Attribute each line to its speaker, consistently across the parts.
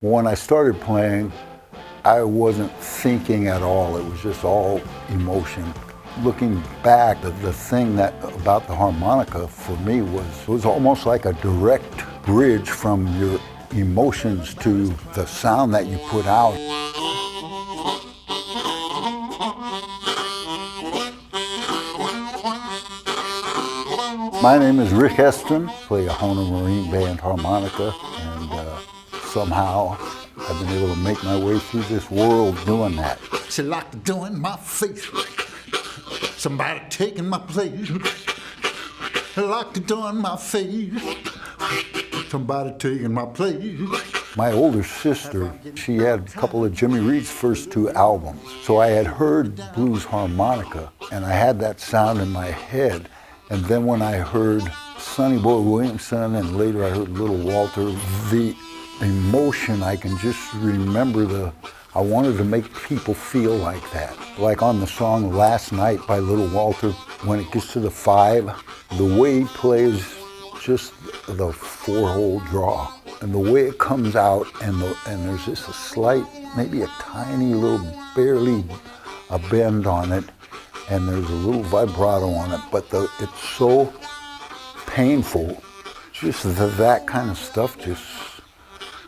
Speaker 1: When I started playing, I wasn't thinking at all. It was just all emotion. Looking back, the thing that about the harmonica for me was almost like a direct bridge from your emotions to the sound that you put out. My name is Rick Estrin, play a Hohner Marine Band Harmonica, and somehow I've been able to make my way through this world doing that.
Speaker 2: She like to do in my face, somebody taking my place. She like to do in my face, somebody taking my place.
Speaker 1: My older sister, she had a couple of Jimmy Reed's first two albums. So I had heard blues harmonica, and I had that sound in my head. And then when I heard Sonny Williamson, and later I heard Little Walter, the emotion, I can just remember I wanted to make people feel like that. Like on the song Last Night by Little Walter, when it gets to the 5, the way he plays just the 4-hole draw, and the way it comes out, and there's just a slight, maybe a tiny little, barely a bend on it, and there's a little vibrato on it, but it's so painful. Just that kind of stuff just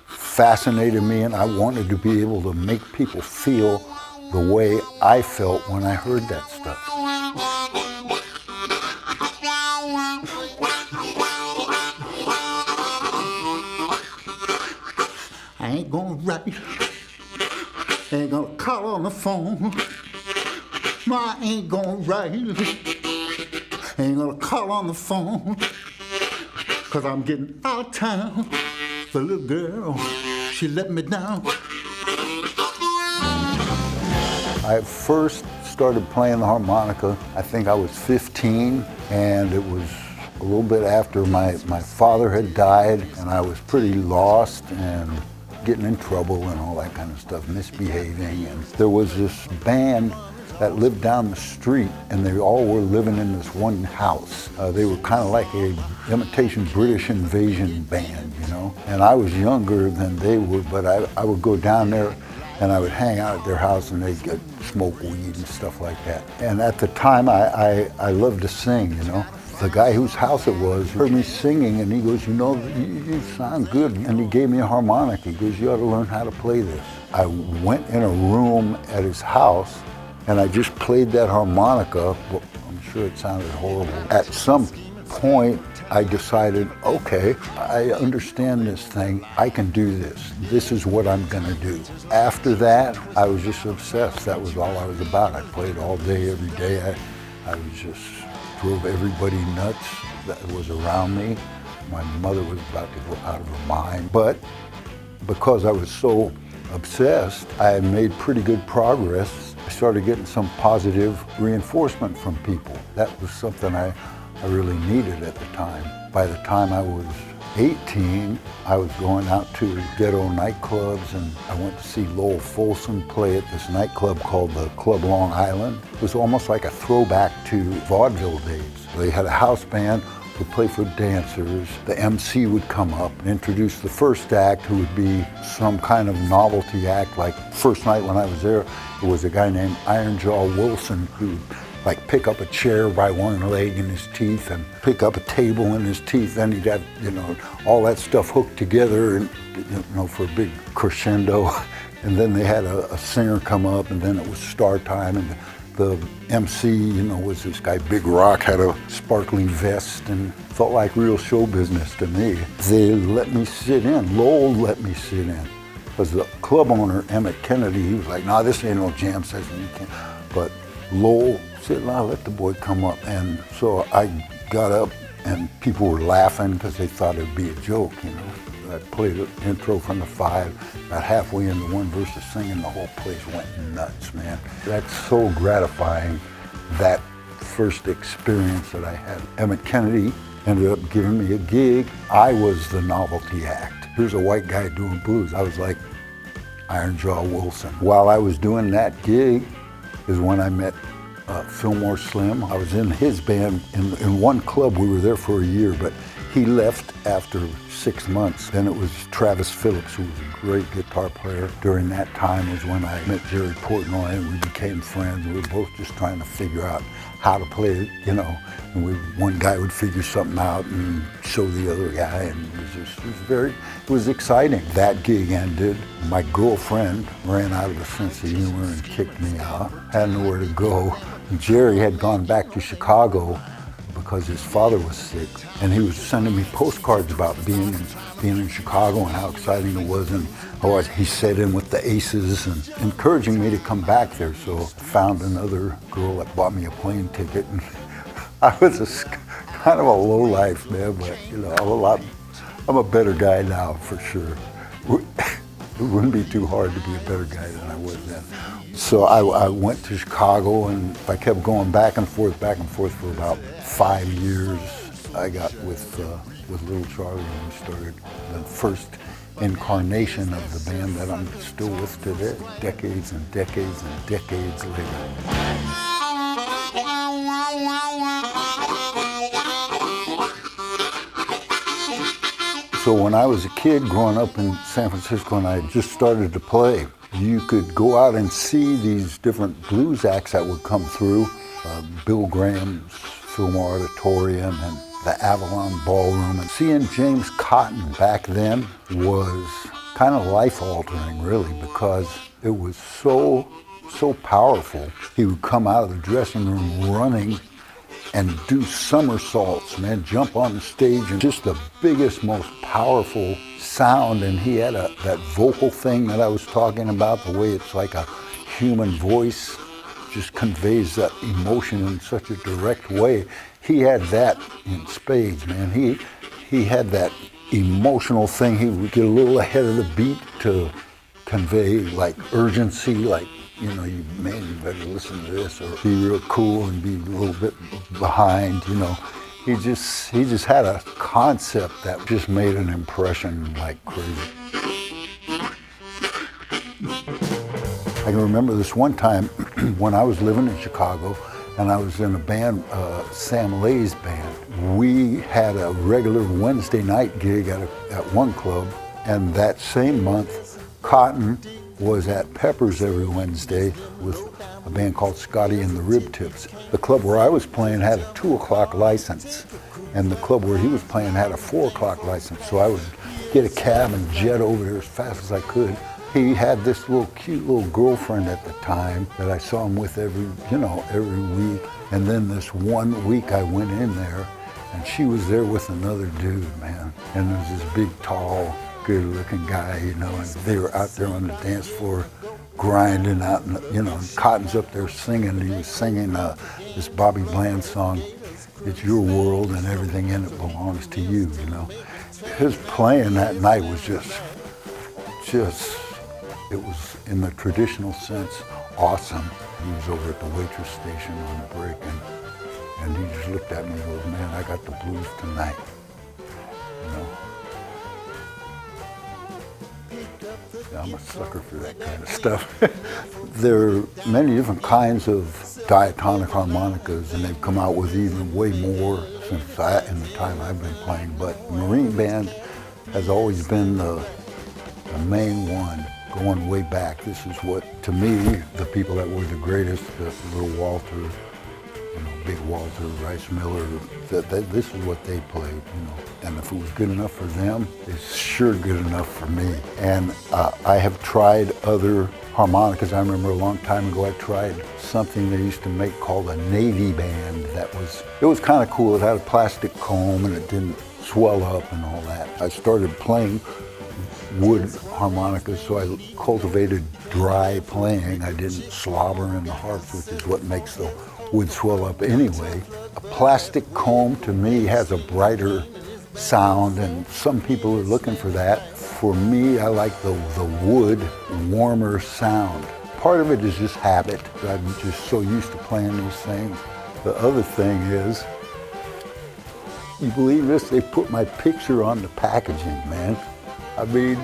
Speaker 1: fascinated me, and I wanted to be able to make people feel the way I felt when I heard that stuff.
Speaker 2: I ain't gonna write, ain't gonna call on the phone. No, I ain't gonna write, ain't gonna call on the phone, 'cause I'm getting out of town. The little girl, she let me down.
Speaker 1: I first started playing the harmonica, I think I was 15, and it was a little bit after my father had died, and I was pretty lost and getting in trouble and all that kind of stuff, misbehaving. And there was this band that lived down the street, and they all were living in this one house. They were kind of like a imitation British invasion band, you know. And I was younger than they were, but I would go down there and I would hang out at their house, and they'd smoke weed and stuff like that. And at the time, I loved to sing, you know. The guy whose house it was heard me singing, and he goes, you know, you sound good. And he gave me a harmonica. He goes, you ought to learn how to play this. I went in a room at his house, and I just played that harmonica. Well, I'm sure it sounded horrible. At some point, I decided, okay, I understand this thing. I can do this. This is what I'm gonna do. After that, I was just obsessed. That was all I was about. I played all day, every day. I was just drove everybody nuts that was around me. My mother was about to go out of her mind. But because I was so obsessed, I made pretty good progress. I started getting some positive reinforcement from people. That was something I really needed at the time. By the time I was 18, I was going out to ghetto nightclubs, and I went to see Lowell Folsom play at this nightclub called the Club Long Island. It was almost like a throwback to vaudeville days. They had a house band who play for dancers. The MC would come up and introduce the first act, who would be some kind of novelty act. Like first night when I was there, it was a guy named Iron Jaw Wilson who would like pick up a chair by one leg in his teeth and pick up a table in his teeth. Then he'd have, you know, all that stuff hooked together, and, you know, for a big crescendo. And then they had a singer come up, and then it was star time. And the MC, you know, was this guy, Big Rock, had a sparkling vest and felt like real show business to me. They let me sit in. Lowell let me sit in. Because the club owner, Emmett Kennedy, he was like, nah, this ain't no jam session, you can't. But Lowell said, nah, let the boy come up. And so I got up, and people were laughing because they thought it'd be a joke, you know. I played an intro from the 5, got halfway into one verse of singing, the whole place went nuts, man. That's so gratifying, that first experience that I had. Emmett Kennedy ended up giving me a gig. I was the novelty act. Here's a white guy doing blues. I was like Iron Jaw Wilson. While I was doing that gig is when I met Fillmore Slim. I was in his band in one club. We were there for a year, but He left after 6 months. Then it was Travis Phillips, who was a great guitar player. During that time was when I met Jerry Portnoy and we became friends. We were both just trying to figure out how to play it, you know. And one guy would figure something out and show the other guy, and it was exciting. That gig ended. My girlfriend ran out of a sense of humor and kicked me out. Had nowhere to go. Jerry had gone back to Chicago because his father was sick, and he was sending me postcards about being in Chicago and how exciting it was, and how he set in with the Aces and encouraging me to come back there. So I found another girl that bought me a plane ticket, and I was kind of a low life, man, but you know, I'm a better guy now for sure. It wouldn't be too hard to be a better guy than I was then. So I went to Chicago, and I kept going back and forth for about 5 years. I got with Little Charlie, and we started the first incarnation of the band that I'm still with today, decades and decades and decades later. So when I was a kid growing up in San Francisco and I just started to play, you could go out and see these different blues acts that would come through. Bill Graham's Fillmore Auditorium and the Avalon Ballroom. And seeing James Cotton back then was kind of life-altering, really, because it was so powerful. He would come out of the dressing room running and do somersaults, man, jump on the stage, and just the biggest, most powerful sound. And he had that vocal thing that I was talking about, the way it's like a human voice, just conveys that emotion in such a direct way. He had that in spades, man. He had that emotional thing. He would get a little ahead of the beat to convey like urgency, like, you know, you better listen to this, or be real cool and be a little bit behind, you know. He just had a concept that just made an impression like crazy. I can remember this one time when I was living in Chicago and I was in a band, Sam Lay's band. We had a regular Wednesday night gig at one club, and that same month, Cotton was at Pepper's every Wednesday with a band called Scotty and the Rib Tips. The club where I was playing had a 2 o'clock license, and the club where he was playing had a 4 o'clock license. So I would get a cab and jet over there as fast as I could. He had this cute little girlfriend at the time that I saw him with every week. And then this one week I went in there, and she was there with another dude, man. And there was this big, tall, good-looking guy, you know, and they were out there on the dance floor grinding out, and, you know, and Cotton's up there singing, and he was singing this Bobby Bland song, "It's Your World and Everything in It Belongs to You," you know. His playing that night was just, it was, in the traditional sense, awesome. He was over at the waitress station on the break, and he just looked at me and goes, "Man, I got the blues tonight," you know. I'm a sucker for that kind of stuff. There are many different kinds of diatonic harmonicas, and they've come out with even way more since in the time I've been playing. But Marine Band has always been the main one, going way back. This is what, to me, the people that were the greatest, the Little Walter, you know, Big Walter, Rice Miller, this is what they played, you know. And if it was good enough for them, it's sure good enough for me. And I have tried other harmonicas. I remember a long time ago I tried something they used to make called a Navy Band. It was kind of cool. It had a plastic comb and it didn't swell up and all that. I started playing wood harmonicas, so I cultivated dry playing. I didn't slobber in the harps, which is what makes the wood swell up anyway. A plastic comb, to me, has a brighter sound, and some people are looking for that. For me, I like the wood, warmer sound. Part of it is just habit. I'm just so used to playing these things. The other thing is, you believe this? They put my picture on the packaging, man. I mean,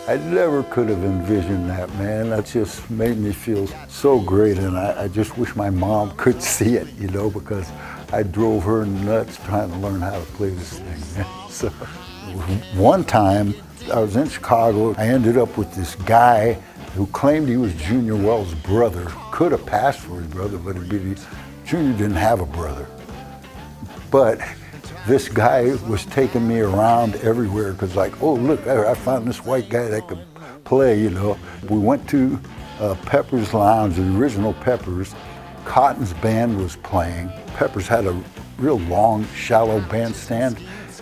Speaker 1: I never could have envisioned that, man. That just made me feel so great, and I just wish my mom could see it, you know, because I drove her nuts trying to learn how to play this thing. So one time I was in Chicago, I ended up with this guy who claimed he was Junior Wells' brother. Could have passed for his brother, but Junior didn't have a brother. But this guy was taking me around everywhere because like, oh look, I found this white guy that could play, you know. We went to Pepper's Lounge, the original Pepper's. Cotton's band was playing. Pepper's had a real long, shallow bandstand.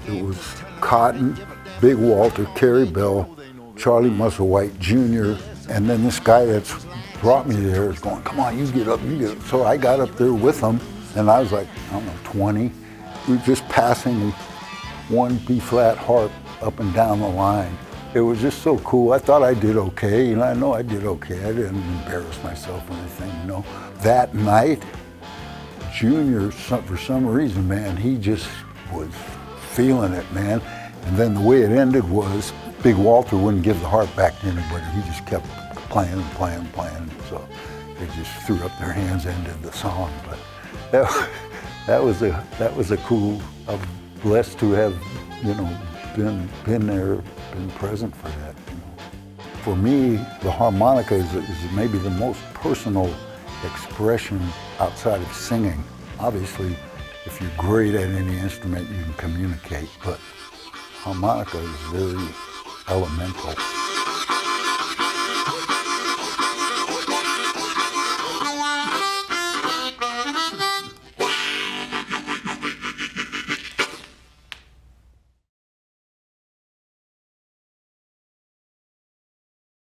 Speaker 1: It was Cotton, Big Walter, Carrie Bell, Charlie Musselwhite Jr., and then this guy that's brought me there is going, come on, you get up, you get up. So I got up there with him, and I was like, I don't know, 20. We were just passing one B-flat harp up and down the line. It was just so cool. I thought I did okay, and I know I did okay. I didn't embarrass myself or anything, you know. That night, Junior, for some reason, man, he just was feeling it, man. And then the way it ended was Big Walter wouldn't give the harp back to anybody. He just kept playing and playing and playing. So they just threw up their hands and ended the song. But that was a cool. I'm blessed to have, you know, been there, been present for that. You know. For me, the harmonica is maybe the most personal expression outside of singing. Obviously, if you're great at any instrument, you can communicate, but harmonica is very elemental.